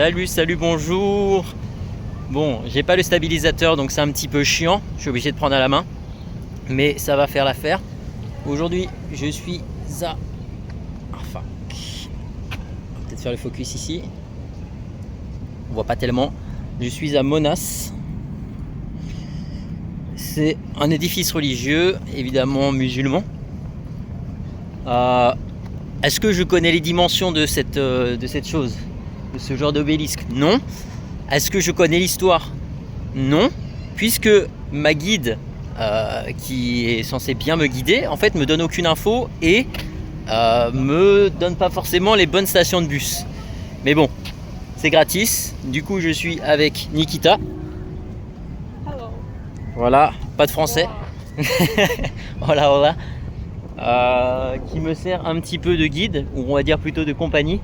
Salut, salut, bonjour. Bon, j'ai pas le stabilisateur donc c'est un petit peu chiant. Je suis obligé de prendre à la main. Mais ça va faire l'affaire. Aujourd'hui, je suis à... Enfin, on va peut-être faire le focus ici. On voit pas tellement. Je suis à Monas. C'est un édifice religieux, évidemment musulman. Est-ce que je connais les dimensions de cette chose, de ce genre d'obélisque? Non. Est-ce que je connais l'histoire? Non. Puisque ma guide, qui est censée bien me guider, en fait me donne aucune info et me donne pas forcément les bonnes stations de bus. Mais bon, c'est gratis. Du coup, je suis avec Nikita. Hello. Voilà, pas de français. Wow. Voilà, voilà. Qui me sert un petit peu de guide, ou on va dire plutôt de compagnie,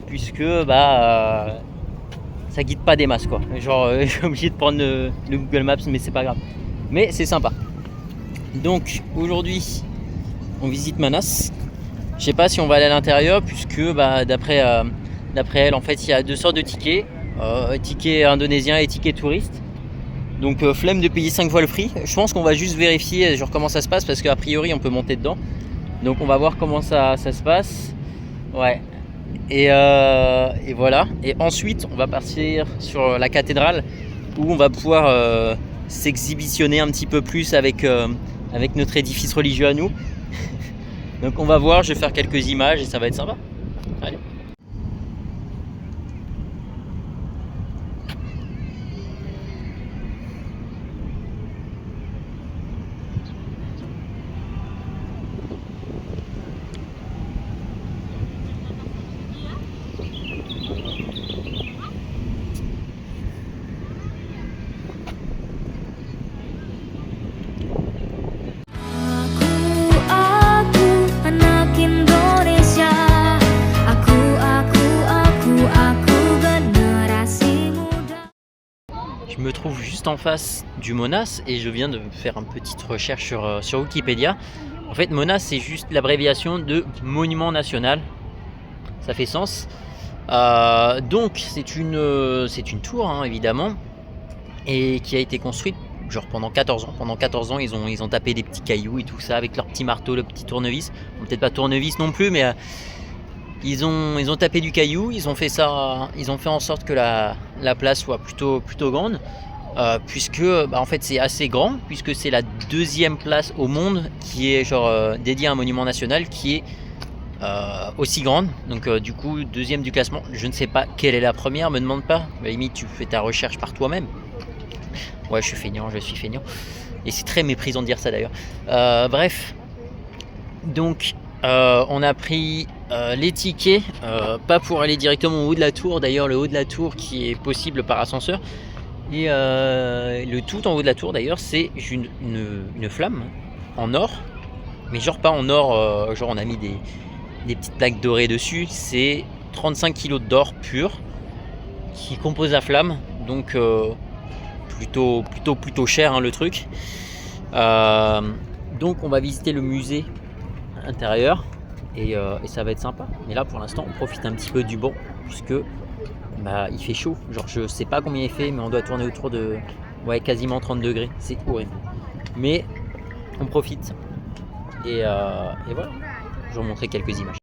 puisque ça guide pas des masses quoi. Genre, je suis obligé de prendre le Google Maps, mais c'est pas grave. Mais c'est sympa. Donc aujourd'hui, on visite Manas. Je sais pas si on va aller à l'intérieur, puisque d'après elle, en fait, il y a deux sortes de tickets, ticket indonésien et ticket touriste. Donc flemme de payer 5 fois le prix. Je pense qu'on va juste vérifier genre comment ça se passe, parce qu'a priori on peut monter dedans. Donc on va voir comment ça se passe. Ouais. Et voilà. Et ensuite on va partir sur la cathédrale, où on va pouvoir s'exhibitionner un petit peu plus avec notre édifice religieux à nous. Donc on va voir, je vais faire quelques images et ça va être sympa. Allez. Je me trouve juste en face du Monas et je viens de faire une petite recherche sur Wikipédia. En fait, Monas, c'est juste l'abréviation de Monument National. Ça fait sens. Donc, c'est une tour, hein, évidemment, et qui a été construite genre pendant 14 ans. Pendant 14 ans, ils ont tapé des petits cailloux et tout ça avec leur petit marteau, le petit tournevis. Bon, peut-être pas tournevis non plus, mais ils ont tapé du caillou. Ils ont fait en sorte que la place soit plutôt grande. Puisque en fait c'est assez grand, puisque c'est la deuxième place au monde qui est dédiée à un monument national qui est aussi grande. Donc du coup deuxième du classement. Je ne sais pas quelle est la première, me demande pas. À la limite tu fais ta recherche par toi-même. Ouais, je suis feignant. Et c'est très méprisant de dire ça d'ailleurs. Bref. Donc on a pris les tickets, pas pour aller directement au haut de la tour. D'ailleurs le haut de la tour qui est possible par ascenseur. Et le tout en haut de la tour d'ailleurs, c'est une flamme en or. Mais genre pas en or, genre on a mis des petites plaques dorées dessus. C'est 35 kg d'or pur qui compose la flamme. Donc plutôt cher, hein, le truc. Donc on va visiter le musée intérieur et ça va être sympa. Mais là pour l'instant on profite un petit peu du banc, puisque il fait chaud. Genre je sais pas combien il fait, mais on doit tourner autour de quasiment 30 degrés. C'est horrible. Mais on profite. Et voilà. Je vais vous montrer quelques images.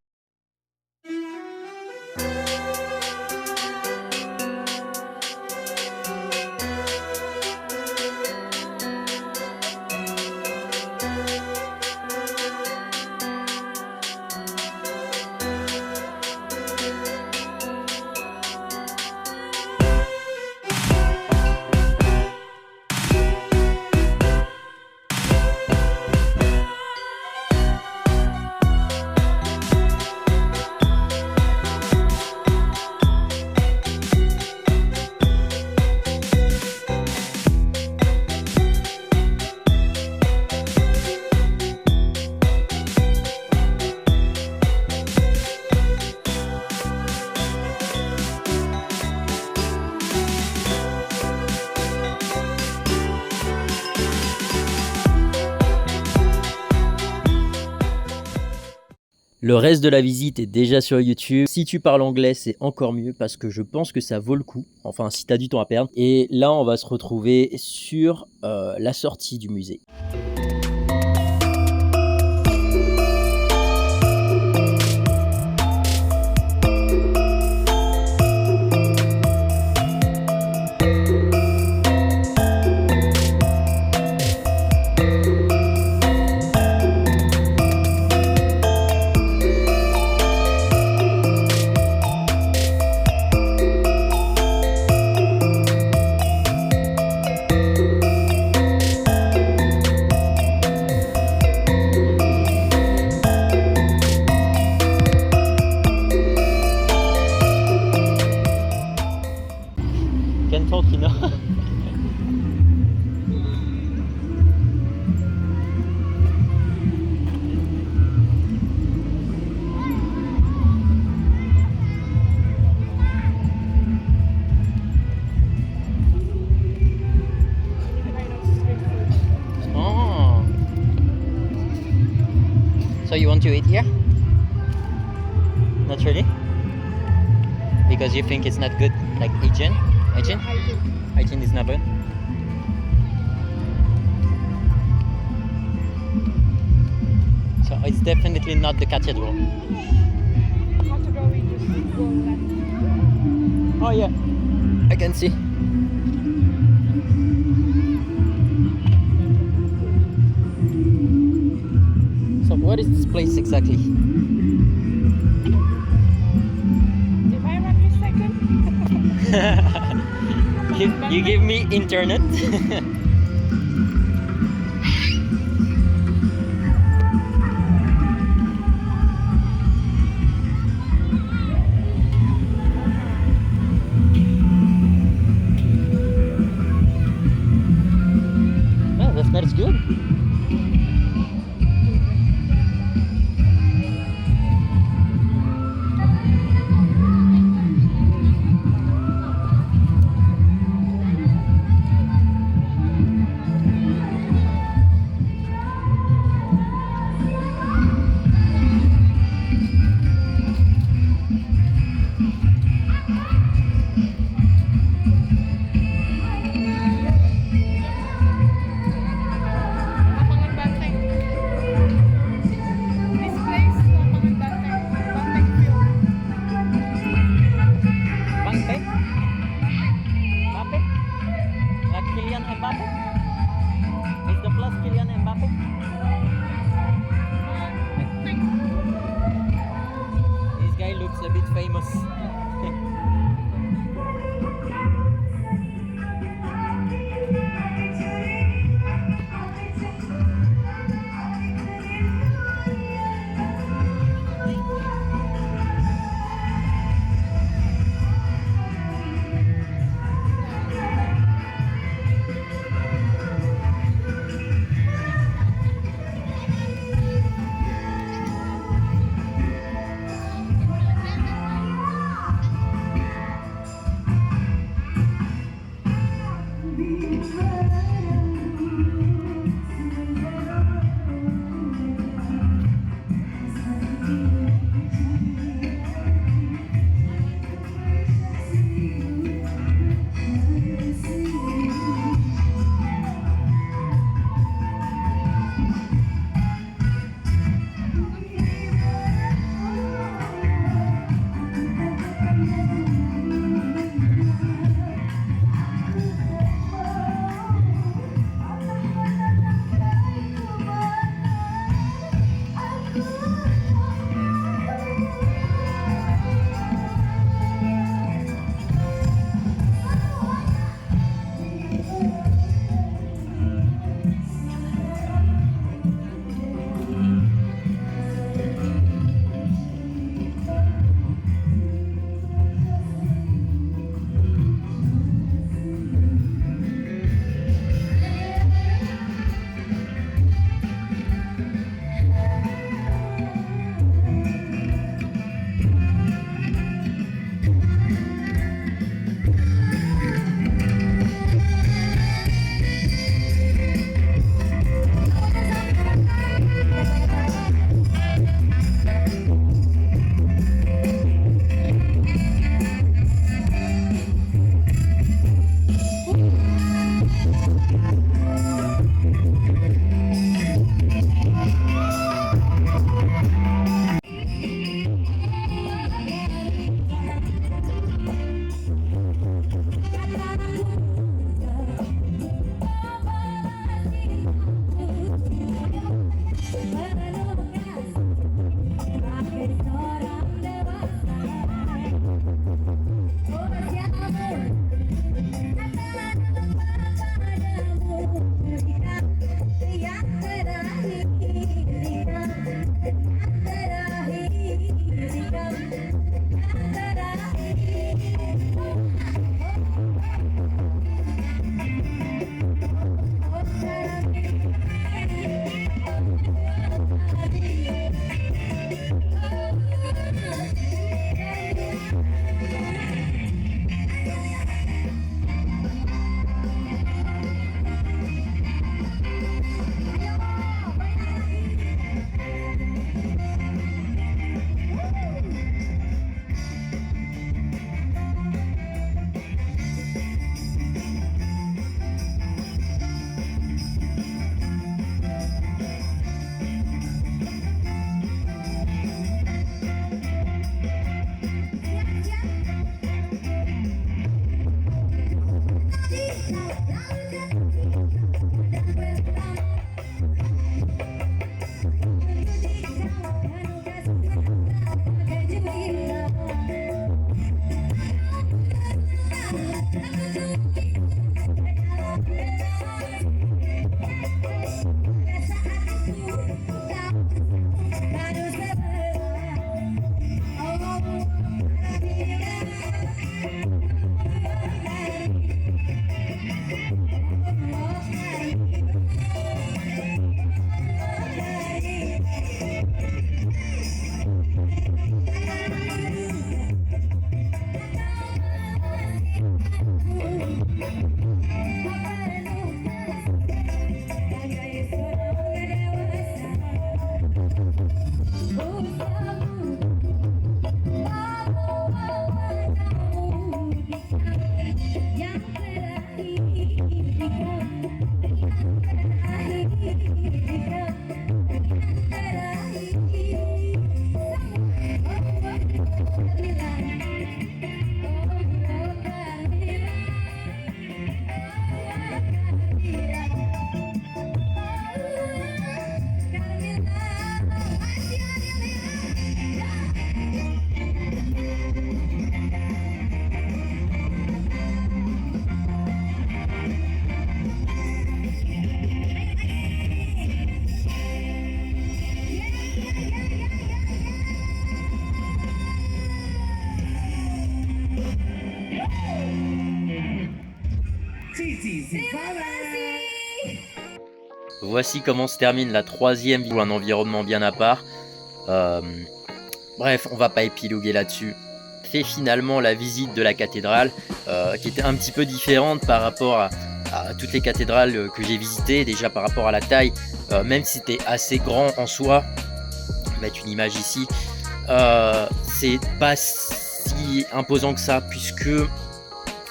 Le reste de la visite est déjà sur YouTube. Si tu parles anglais, c'est encore mieux parce que je pense que ça vaut le coup. Enfin, si tu as du temps à perdre. Et là, on va se retrouver sur la sortie du musée. Can't talk, you know. Oh. So you want to eat here? Not really? Because you think it's not good, like hygiene? Hygiene? Hygiene is not good. So it's definitely not the cathedral. Category just go left. Oh yeah, I can see. So what is this place exactly? If I run this second. You give me internet. Oh, that smells good. voici comment se termine la 3e vidéo, un environnement bien à part. Bref, on va pas épiloguer là-dessus. Fait finalement la visite de la cathédrale, qui était un petit peu différente par rapport à toutes les cathédrales que j'ai visitées. Déjà par rapport à la taille, même si c'était assez grand en soi, je vais mettre une image ici, c'est pas si imposant que ça, puisque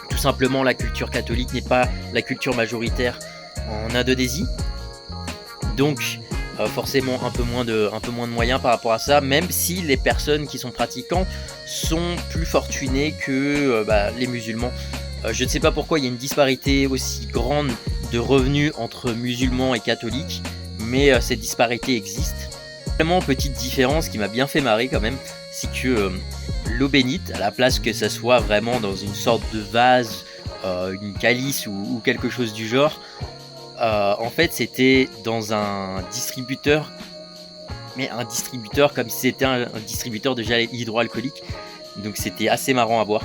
tout simplement la culture catholique n'est pas la culture majoritaire en Indonésie. Donc forcément un peu moins de moyens par rapport à ça, même si les personnes qui sont pratiquants sont plus fortunées que les musulmans. Je ne sais pas pourquoi il y a une disparité aussi grande de revenus entre musulmans et catholiques, mais cette disparité existe. Vraiment, petite différence qui m'a bien fait marrer quand même, c'est que l'eau bénite, à la place que ça soit vraiment dans une sorte de vase, une calice ou quelque chose du genre, en fait c'était dans un distributeur, mais un distributeur comme si c'était un distributeur de gel hydroalcoolique, donc c'était assez marrant à voir.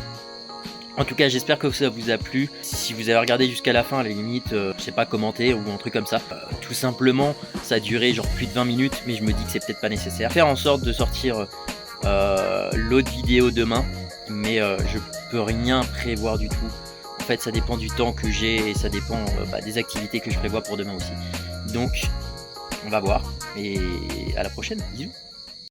En tout cas, j'espère que ça vous a plu. Si vous avez regardé jusqu'à la fin, à la limite, je sais pas, commenter ou un truc comme ça. Tout simplement, ça a duré genre plus de 20 minutes, mais je me dis que c'est peut-être pas nécessaire. Faire en sorte de sortir l'autre vidéo demain, mais je peux rien prévoir du tout. En fait, ça dépend du temps que j'ai et ça dépend des activités que je prévois pour demain aussi. Donc, on va voir et à la prochaine. Bisous.